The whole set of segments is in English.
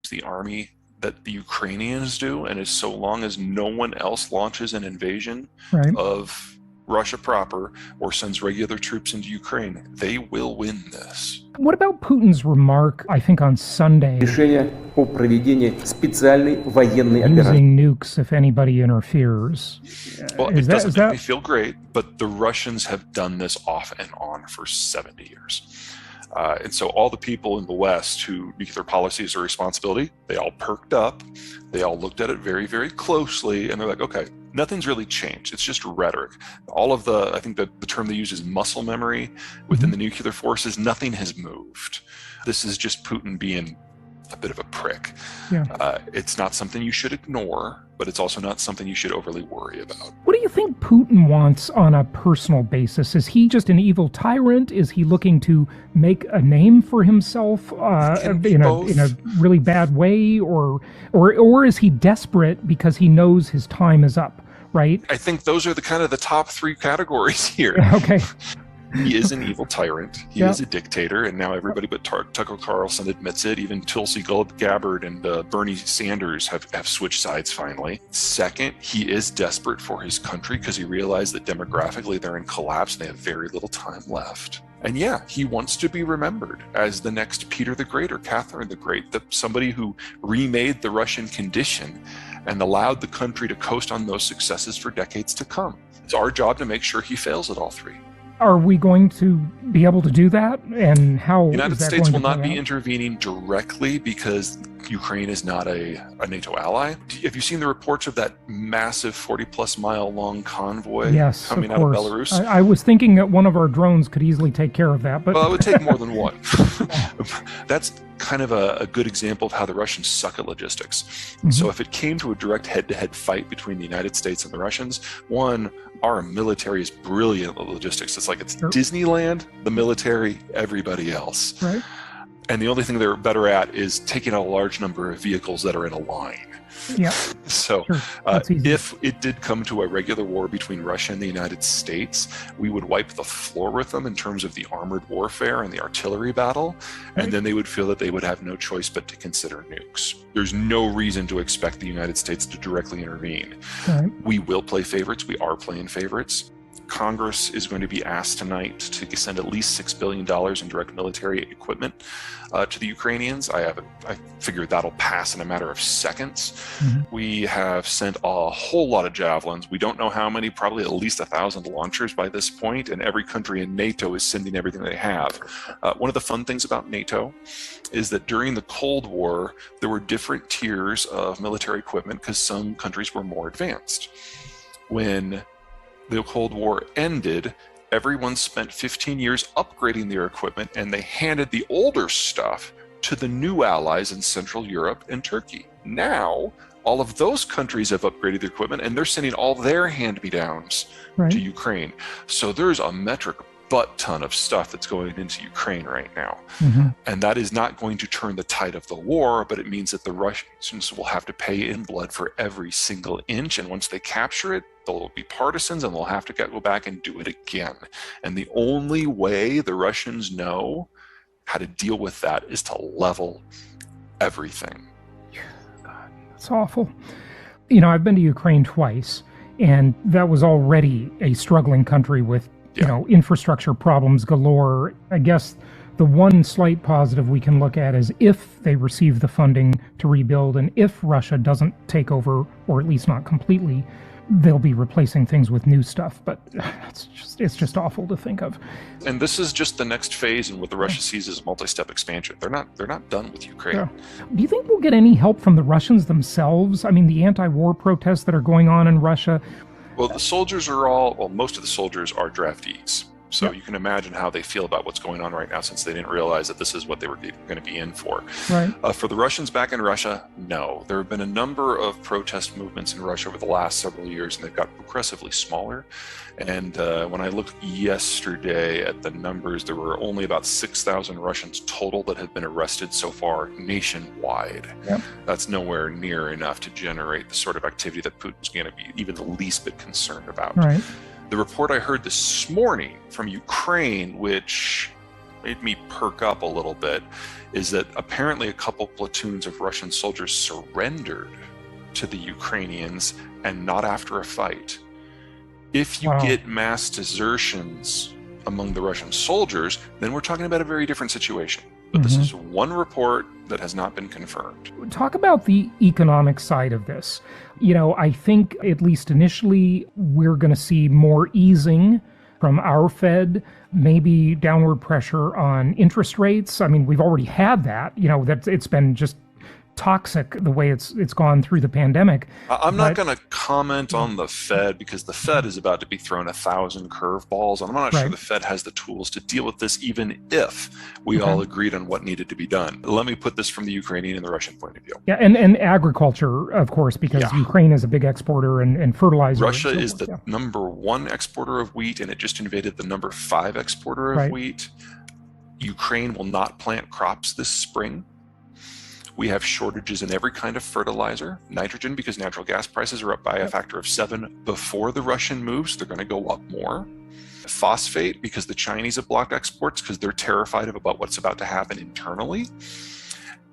the army that the Ukrainians do, and as so long as no one else launches an invasion Right. of Russia proper or sends regular troops into Ukraine, they will win this. What about Putin's remark, I think on Sunday, Решение о проведении специальной военной операции. using nukes if anybody interferes? Well, it doesn't make me feel great, but the Russians have done this off and on for 70 years. And so all the people in the West who nuclear policy is a responsibility, they all perked up. They all looked at it very, very closely, and they're like, okay, nothing's really changed. It's just rhetoric. All of I think the term they use is muscle memory within the nuclear forces. Nothing has moved. This is just Putin being a bit of a prick. Yeah. It's not something you should ignore, but it's also not something you should overly worry about. What do you think Putin wants on a personal basis? Is he just an evil tyrant? Is he looking to make a name for himself in a really bad way, or is he desperate because he knows his time is up? Right. I think those are the top three categories here. Okay. He is an evil tyrant. He is a dictator, and now everybody but Tucker Carlson admits it. Even Tulsi Gabbard and Bernie Sanders have switched sides finally. Second, he is desperate for his country because he realized that demographically they're in collapse and they have very little time left. And yeah, he wants to be remembered as the next Peter the Great or Catherine the Great, somebody who remade the Russian condition and allowed the country to coast on those successes for decades to come. It's our job to make sure he fails at all three. Are we going to be able to do that? And how? The United States will not be intervening directly because Ukraine is not a NATO ally. Have you seen the reports of that massive 40-plus mile long convoy coming out of Belarus? I was thinking that one of our drones could easily take care of that. But well, it would take more than one. That's kind of a good example of how the Russians suck at logistics. Mm-hmm. So if it came to a direct head-to-head fight between the United States and the Russians, our military is brilliant at logistics. It's like it's Disneyland, the military, everybody else. Right. And the only thing they're better at is taking out a large number of vehicles that are in a line. Yeah. So if it did come to a regular war between Russia and the United States, we would wipe the floor with them in terms of the armored warfare and the artillery battle. Right. And then they would feel that they would have no choice but to consider nukes. There's no reason to expect the United States to directly intervene. Right. We will play favorites. We are playing favorites. Congress is going to be asked tonight to send at least $6 billion in direct military equipment to the Ukrainians. I figure that'll pass in a matter of seconds. Mm-hmm. We have sent a whole lot of javelins. We don't know how many, probably at least 1,000 launchers by this point, and every country in NATO is sending everything they have. One of the fun things about NATO is that during the Cold War, there were different tiers of military equipment because some countries were more advanced. When the Cold War ended, everyone spent 15 years upgrading their equipment, and they handed the older stuff to the new allies in Central Europe and Turkey. Now, all of those countries have upgraded their equipment, and they're sending all their hand-me-downs to Ukraine. So there's a metric butt ton of stuff that's going into Ukraine right now. Mm-hmm. And that is not going to turn the tide of the war, but it means that the Russians will have to pay in blood for every single inch. And once they capture it, they'll be partisans and they'll have to go back and do it again. And the only way the Russians know how to deal with that is to level everything. God, that's awful. You know, I've been to Ukraine twice, and that was already a struggling country with infrastructure problems galore. I guess the one slight positive we can look at is if they receive the funding to rebuild, and if Russia doesn't take over, or at least not completely, they'll be replacing things with new stuff. But it's just awful to think of. And this is just the next phase in what the Russia sees as multi-step expansion. They're not done with Ukraine. Yeah. Do you think we'll get any help from the Russians themselves? I mean, the anti-war protests that are going on in Russia. Well, most of the soldiers are draftees. So you can imagine how they feel about what's going on right now, since they didn't realize that this is what they were going to be in for. Right. For the Russians back in Russia, no. There have been a number of protest movements in Russia over the last several years, and they've got progressively smaller. And when I looked yesterday at the numbers, there were only about 6,000 Russians total that have been arrested so far nationwide. Yep. That's nowhere near enough to generate the sort of activity that Putin's going to be even the least bit concerned about. Right. The report I heard this morning from Ukraine, which made me perk up a little bit is that apparently a couple platoons of Russian soldiers surrendered to the Ukrainians, and not after a fight. If you get mass desertions among the Russian soldiers, then we're talking about a very different situation. But this is one report that has not been confirmed. Talk about the economic side of this. I think at least initially we're going to see more easing from our Fed, maybe downward pressure on interest rates. I mean, we've already had that. That it's been just toxic the way it's gone through the pandemic. I'm not going to comment on the Fed because the Fed is about to be thrown 1,000 curveballs, and I'm not sure the Fed has the tools to deal with this, even if we all agreed on what needed to be done. Let me put this from the Ukrainian and the Russian point of view. Yeah, and agriculture, of course, because Ukraine is a big exporter and fertilizer. Russia is the number 1 exporter of wheat, and it just invaded the number 5 exporter of wheat. Ukraine will not plant crops this spring. We have shortages in every kind of fertilizer. Nitrogen, because natural gas prices are up by a factor of 7 before the Russian moves. They're going to go up more. Phosphate, because the Chinese have blocked exports because they're terrified about what's about to happen internally.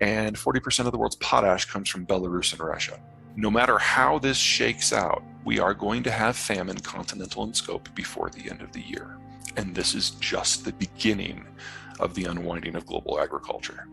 And 40% of the world's potash comes from Belarus and Russia. No matter how this shakes out, we are going to have famine continental in scope before the end of the year. And this is just the beginning of the unwinding of global agriculture.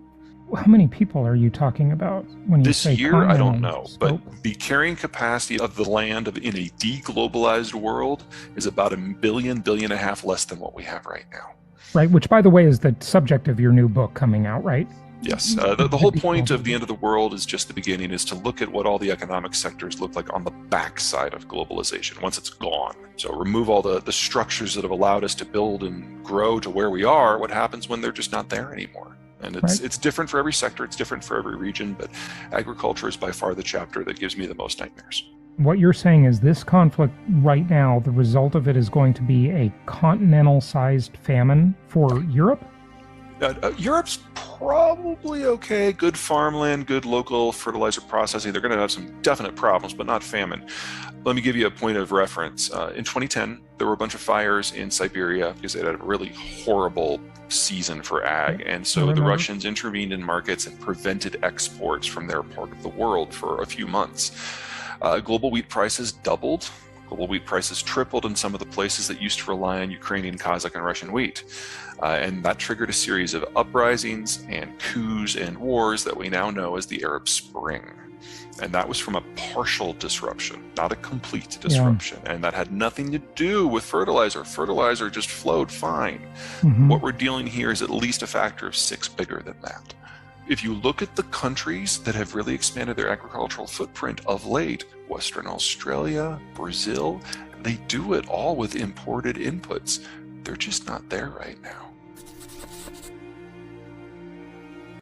How many people are you talking about when you say this year? I don't know, but the carrying capacity of the land in a deglobalized world is about 1 billion, billion and a half less than what we have right now. Right, which, by the way, is the subject of your new book coming out, right? Yes. The whole point of the end of the world is just the beginning, is to look at what all the economic sectors look like on the backside of globalization, once it's gone. So remove all the structures that have allowed us to build and grow to where we are. What happens when they're just not there anymore? And it's different for every sector, it's different for every region, but agriculture is by far the chapter that gives me the most nightmares. What you're saying is this conflict right now, the result of it is going to be a continental-sized famine for Europe? Europe's probably okay. Good farmland, good local fertilizer processing. They're going to have some definite problems, but not famine. Let me give you a point of reference. In 2010, there were a bunch of fires in Siberia because they had a really horrible season for ag. And so the Russians intervened in markets and prevented exports from their part of the world for a few months. Global wheat prices doubled. Global wheat prices tripled in some of the places that used to rely on Ukrainian, Kazakh, and Russian wheat. And that triggered a series of uprisings and coups and wars that we now know as the Arab Spring. And that was from a partial disruption, not a complete disruption. Yeah. And that had nothing to do with fertilizer. Fertilizer just flowed fine. Mm-hmm. What we're dealing here is at least a factor of 6 bigger than that. If you look at the countries that have really expanded their agricultural footprint of late, Western Australia, Brazil, they do it all with imported inputs. They're just not there right now.